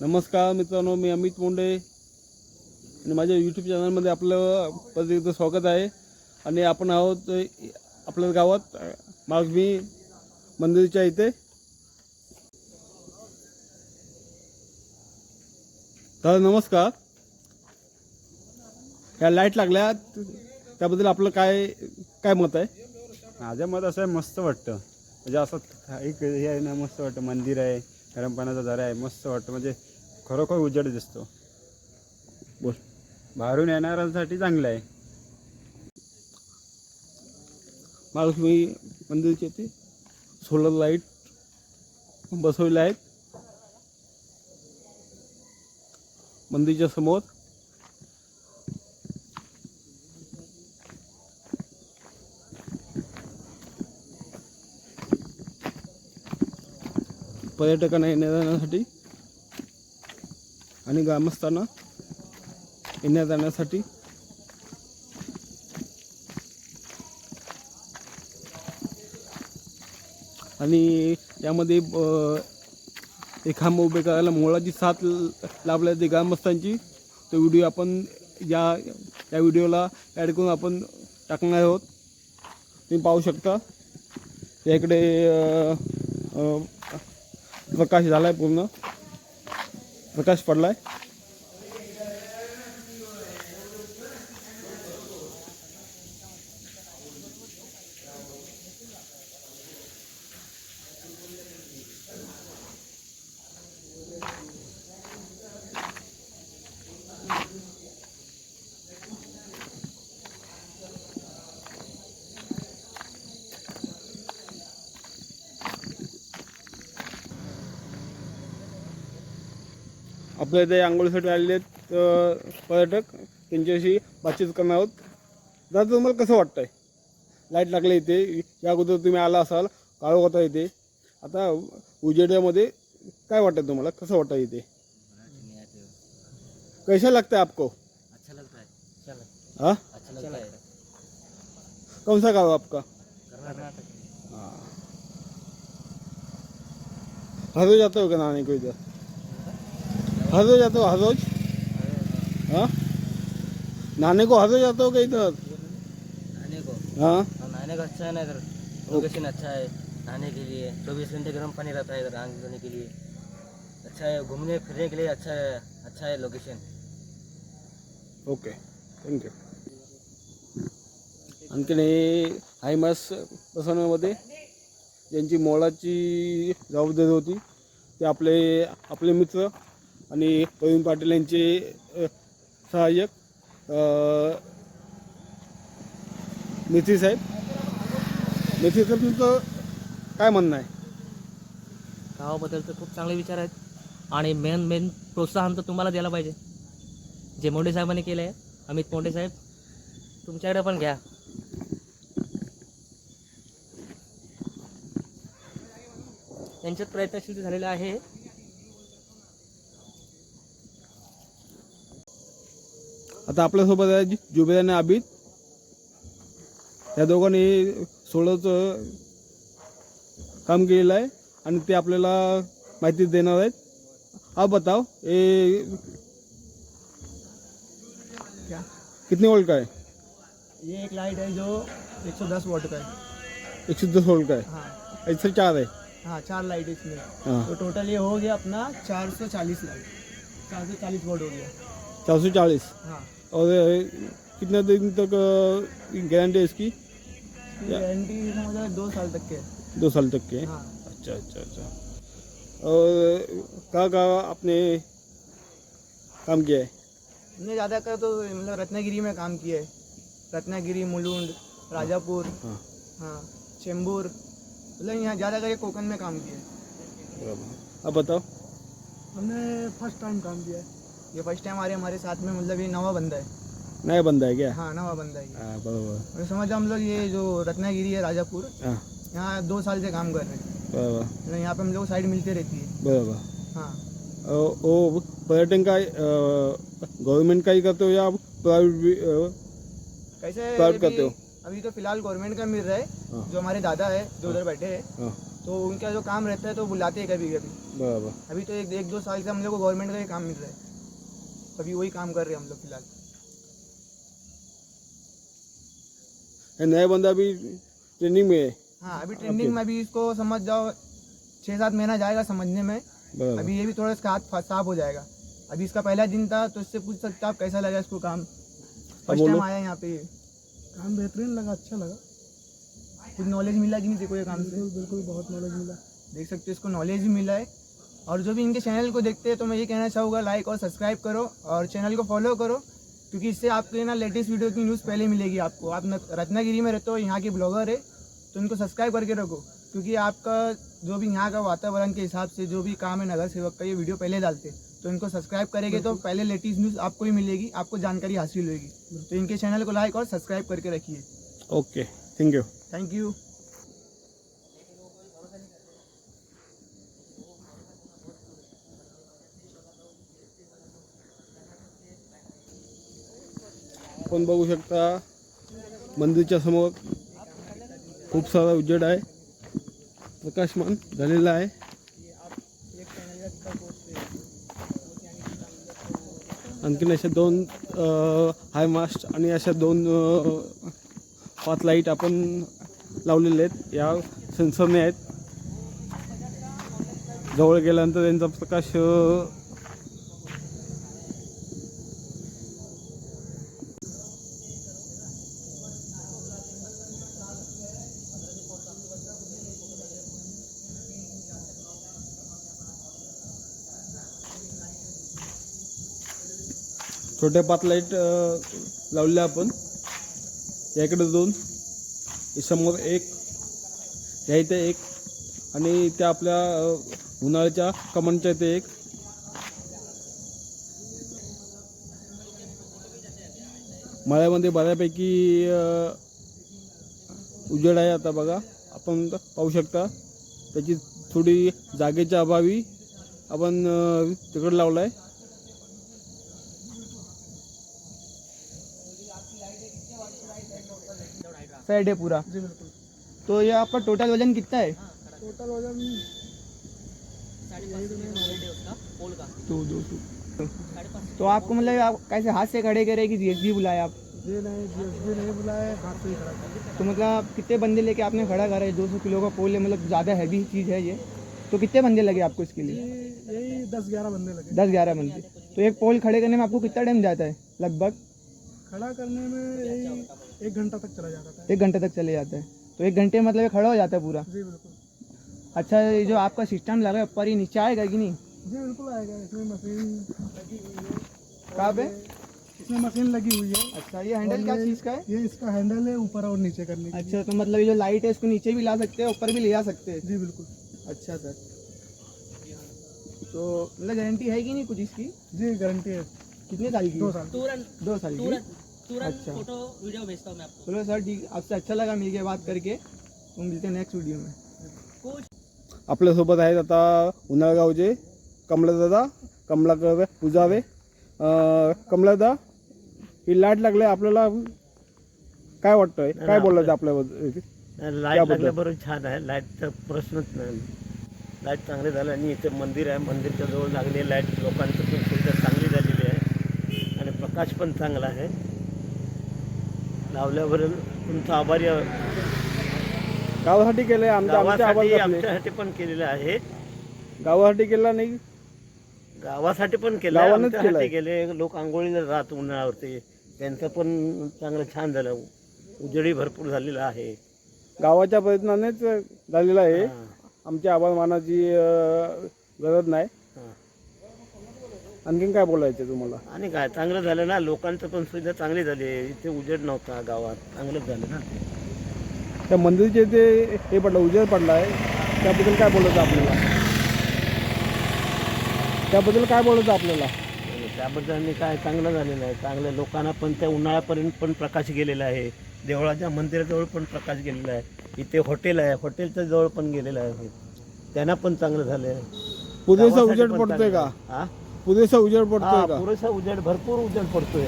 नमस्कार मित्रांनो, मी अमित मोंडे आणि माझ्या यूट्यूब चॅनलमध्ये आपलं परत एकदा स्वागत आहे. आणि आपण आहोत आपल्या गावात महालक्ष्मी मंदिराच्या इथे. तर नमस्कार. ह्या लाईट लागल्या त्याबद्दल आपलं काय काय मत आहे? माझं मत असं आहे, मस्त वाटतं. म्हणजे असं एक हे आहे ना, मस्त वाटतं. मंदिर आहे, गरम पाण्याचा झरा आहे, मस्त वाटतं. म्हणजे खरोखर उजेड दिसतो. बोल. बाहेरून येणाऱ्यांसाठी चांगलं आहे. महालक्ष्मी मंदिराच्या इथे सोलर लाईट बसवले आहेत मंदिराच्या समोर. पर्यटकांना येण्या जाण्यासाठी आणि ग्रामस्थांना येण्या जाण्यासाठी आणि यामध्ये एक खांब उभे करायला मोळाची साथ लाभल्या ते ग्रामस्थांची. तो व्हिडिओ आपण या व्हिडिओला ॲड करून आपण टाकणार आहोत. तुम्ही पाहू शकता याकडे प्रकाश झाला आहे, पूर्ण प्रकाश पडला आहे. आपल्या इथे आंघोळीसाठी आलेले आहेत पर्यटक, त्यांच्याशी बातचीत करणार आहोत. दादा, तुम्हाला कसं वाटतं आहे? लाईट लागले इथे, या अगोदर तुम्ही आला असाल, काळोख होता इथे, आता उजेड्यामध्ये काय वाटतं तुम्हाला? कसं वाटतं इथे? कैसा लगता है आपको? अच्छा लगता है, अच्छा लगता हाँ, है, अच्छा लगता है। कौन सा गाँव आपका? कर्नाटक। हाँ, हर रोज जाते हो क्या नहाने को इधर? हर रोज जाते हो? हर रोज? हाँ, नहाने को हर रोज जाते हो क्या इधर? नहाने को, हाँ, हाँ, नहाने का अच्छा है ना इधर, लोकेशन अच्छा है नहाने के लिए। 24 घंटे गर्म पानी रहता है इधर आग धोने के लिए, अच्छा है। घूमने फिरने के लिए अच्छा है लोकेशन। Okay, thank you. आणखीन हे हायमास बसवण्यामध्ये ज्यांची मोलाची जबाबदारी होती ते आपले मित्र आणि प्रवीण पाटील यांचे सहाय्यक मित्री साहेब. मित्री साहेब, तुमचं काय म्हणणं आहे? गावाबद्दल तर खूप चांगले विचार आहेत आणि मेन प्रोत्साहन तर तुम्हाला द्यायला पाहिजे. जे मोंडे साहेबांनी केलं आहे, अमित मोंडे साहेब, तुमच्याकडे पण घ्या. त्यांच्यात प्रयत्नशील झालेलं आहे. आता आपल्यासोबत आहे जुबेर आणि आबिद. या दोघांनी सोलरचं काम केलेलं आहे आणि ते आपल्याला माहिती देणार आहेत. आप बताओ, ये क्या? कितने वोल्ट का है? ये एक लाइट है जो 110 वॉट का है। 110 वोल्ट का है. हाँ ऐसे 4 है. हाँ, 4 लाइट इसमें। हाँ, तो टोटल ये हो गया अपना 440 लाइट, 440 वॉट हो गया। 440. हाँ, और कितने दिन तक गारंटी है इसकी? गारंटी मुझे 2 साल तक के है। 2 साल तक के है. हाँ, अच्छा अच्छा अच्छा. और कहाँ आपने काम किया है? हमने ज़्यादा कर तो मतलब रत्नागिरी में काम किया है। रत्नागिरी, मुलुंड, राजापुर, हाँ, हाँ, चेंबूर, मतलब यहाँ ज़्यादा कर कोकण में काम किया है। बराबर. अब बताओ. हमने फर्स्ट टाइम काम किया है। ये फर्स्ट टाइम हमारे साथ में, मतलब ये नवा बंदा है। नया बंदा है क्या? हाँ, नवा बंदा है ये। हाँ, बराबर. और समझ हम लोग ये जो रत्नागिरी है, राजापुर, हाँ, यहाँ 2 साल से काम कर रहे हैं। बराबर मतलब यहाँ पे हम लोग साइड मिलते रहती है। बराबर. हाँ, वो पर्यटन का गवर्नमेंट का ही करते हो या प्राइवेट कैसे प्राइवेट करते हो? अभी तो फिलहाल गवर्नमेंट का मिल रहा है। हाँ. जो हमारे दादा है जो उधर बैठे हैं, हाँ, तो उनका जो काम रहता है तो बुलाते हैं कभी कभी। बरोबर. अभी तो एक दो साल से हम लोग को गवर्नमेंट का ही काम मिल रहा है, अभी वही काम कर रहे हैं हम लोग फिलहाल। हे नया बंदा अभी ट्रेनिंग में है. हाँ अभी ट्रेंडिंग में, अभी इसको समझ जाओ 6-7 महीना जाएगा समझने में। बरोबर. अभी ये भी थोड़ा इसका हाथ साफ हो जाएगा। अभी इसका पहला दिन था तो इससे पूछ सकते आप कैसा लगा इसको काम, फर्स्ट बोलो। टाइम आया यहाँ पे। काम बेहतरीन लगा, अच्छा लगा। कुछ नॉलेज मिला कि नहीं देखो ये काम से? बिल्कुल बहुत नॉलेज मिला। देख सकते हो इसको नॉलेज भी मिला है। और जो भी इनके चैनल को देखते हैं तो मैं ये कहना चाहूँगा लाइक और सब्सक्राइब करो और चैनल को फॉलो करो, क्योंकि इससे आपके ना लेटेस्ट वीडियो की न्यूज़ पहले मिलेगी आपको। आप रत्नागिरी में रहते हो, यहाँ के ब्लॉगर है, तो इनको सब्सक्राइब करके रखो, क्योंकि आपका जो भी यहाँ का वातावरण के हिसाब से जो भी काम है नगर सेवक का, ये वीडियो पहले डालते हैं। तो इनको सब्सक्राइब करेंगे तो पहले लेटेस्ट न्यूज़ आपको ही मिलेगी, आपको जानकारी हासिल होगी। तो इनके चैनल को लाइक और सब्सक्राइब करके रखिए। Okay, thank you. Thank you. आपण बघू शकता मंदिरच्या समोर खूप सारा उजेड आहे, प्रकाशमान झालेला आहे. आणखीन अशा 2 हाय मास्ट आणि अशा 2 5 लाईट आपण लावलेले आहेत. या सेन्सरने आहेत. जवळ गेल्यानंतर त्यांचा प्रकाश छोट्या 5 लाईट लावल्या आपण. याकडे 2, समोर 1, या इथे 1 आणि त्या आपल्या उन्हाळ्याच्या कमानच्या इथे 1. मळ्यामध्ये बऱ्यापैकी उजेड आहे. आता बघा आपण पाहू शकता, त्याची थोडी जागेच्या अभावी आपण तिकडे लावला आहे. फेड है पूरा। जी बिल्कुल। तो ये आपका टोटल वजन कितना है? टोटल वजन 200। तो आपको मतलब आप कैसे हाथ से खड़े करे कि जीएसबी बुलाए आप? ये नहीं जीएसबी नहीं बुलाया, हाथ से ही खड़ा था। तो मतलब कितने बंदे लेके आपने खड़ा करा है? 200 किलो का पोल है, मतलब ज़्यादा हैवी चीज़ है ये। तो कितने बंदे लगे आपको इसके लिए? यही 10-11 बंदे लगे। 10-11 बंदे। तो एक पोल खड़े करने में आपको कितना टाइम जाता है लगभग? खड़ा करने में यही 1 घंटा तक चला जाता था। 1 घंटे तक चले जाता है। तो 1 घंटे में मतलब ये खड़ा हो जाता है पूरा? जी बिल्कुल। अच्छा, ये जो आपका सिस्टम लगा है ऊपर, ये नीचे आएगा कि नहीं? जी बिल्कुल आएगा। इसमें मशीन लगी हुई है। कहाँ पे? इसमें मशीन लगी हुई है। अच्छा, ये हैंडल क्या चीज़ का है? ये इसका हैंडल है, ऊपर और नीचे करने के लिए। अच्छा, तो मतलब ये जो लाइट है इसको नीचे भी ला सकते हैं, ऊपर भी ले जा सकते हैं? जी बिल्कुल। अच्छा सर, तो मतलब गारंटी है कि नहीं कुछ इसकी? जी गारंटी है। कितने साल की? 2 साल। तुरंत 2 साल की। तुरंत अच्छा। फोटो वीडियो भेजता हूँ मैं आपको। चलो सर ठीक, आपसे अच्छा लगा मिलके बात करके। तो मिलते हैं नेक्स्ट वीडियो में। आपल्यासोबत आहेत आता उन्हाळगावचे कमलादादा, कमलाकर पुजारे. कमलादा, ही लाईट लागले, आपल्याला काय वाटतंय? काय बोलायचं आपल्याबद्दल? लाईट लागल्याबरोबर छान आहे. लाईटचा प्रश्नच नाही. लाईट चांगली झाली आणि इथे मंदिर आहे, मंदिरच्या जवळ लागली लाईट, लोकांची पण सुविधा चांगली झालेली आहे आणि प्रकाश पण चांगला आहे. लावल्याबरोबर तुमचा आभारी आहे. गावासाठी केलंय, आमच्या गावासाठी आवाज आपले. आमच्यासाठी पण केलेलं आहे. गावासाठी केला नाही, गावासाठी पण केलं, गावानंच आमच्यासाठी केलंय. केले. लोक आंघोळीला राहत उन्हाळ्यावरती, त्यांचं पण चांगलं छान झालं. उजेडी भरपूर झालेला आहे. गावाच्या प्रयत्नानेच झालेला आहे. हां. आमच्या आभार मानाची गरज नाही. हां. आणखीन काय बोलायचं तुम्हाला? आणि काय चांगलं झालं ना, लोकांचं पण सुविधा चांगली झाली. इथे उजेड नव्हता गावात, चांगलंच झालं ना. त्या मंदिरचे ते हे पडलं, उजेड पडला आहे, त्याबद्दल काय बोलायचं आपल्याला? त्याबद्दल काय बोलायचं आपल्याला? त्याबद्दल काय चांगलं झालेलं आहे. चांगल्या लोकांना पण त्या उन्हाळ्यापर्यंत पण प्रकाश गेलेला आहे. देवळाच्या मंदिराजवळ पण प्रकाश गेलेला आहे. इथे हॉटेल आहे, हॉटेलच्या जवळ पण गेलेलं आहे. त्यांना पण चांगलं झालं आहे. पुरेसा गावासाठी उजेड पण पडतोय का? चांगलं आहे. पुरेसा उजेड पडतोय हा, का? पुरेसा उजेड, भरपूर उजेड पडतोय.